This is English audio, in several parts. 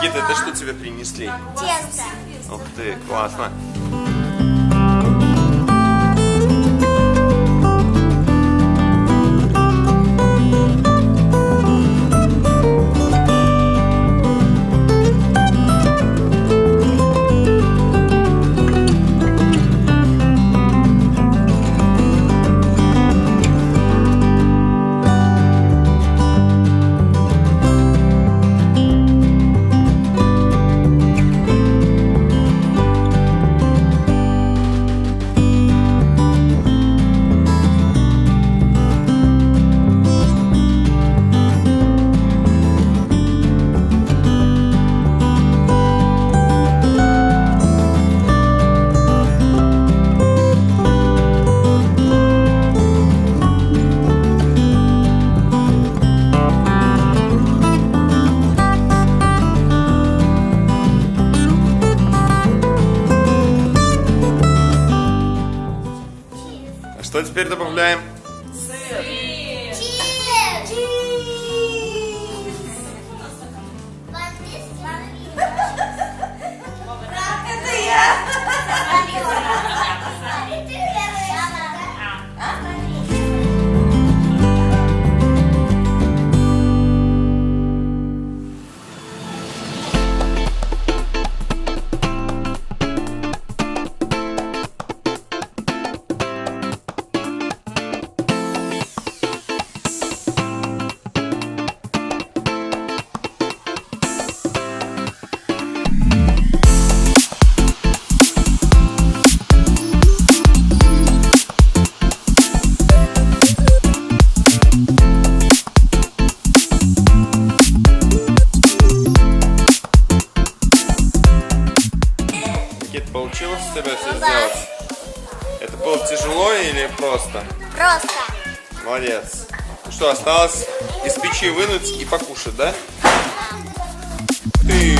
Никита, это что тебе принесли? Тесто. Ух ты, классно. Что теперь добавляем? Получилось у тебя все сделать? Это было тяжело или просто? Просто. Молодец. Ну что, осталось из печи вынуть и покушать, да? Ты.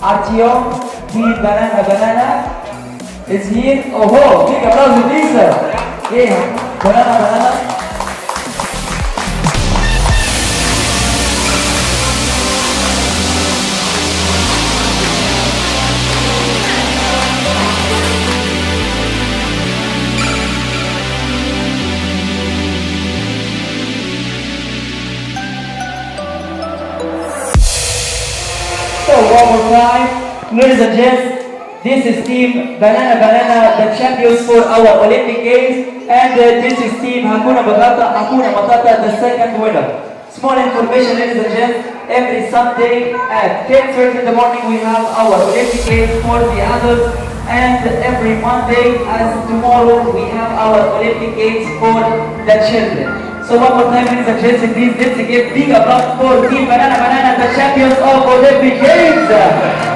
Artyom, Team Banana Banana is here. Oh, big applause please. Yeah, Banana Banana. So one more time, ladies and gents, this is Team Banana Banana, the champions for our Olympic Games, and this is Team Hakuna Matata, the second winner. Small information, ladies and gents, every Sunday at 10:30 in the morning we have our Olympic Games for the adults, and every Monday, as tomorrow, we have our Olympic Games for the children. So one more time, ladies and gents, please let's give big applause for Team Banana Banana, the champions of Olympic Games.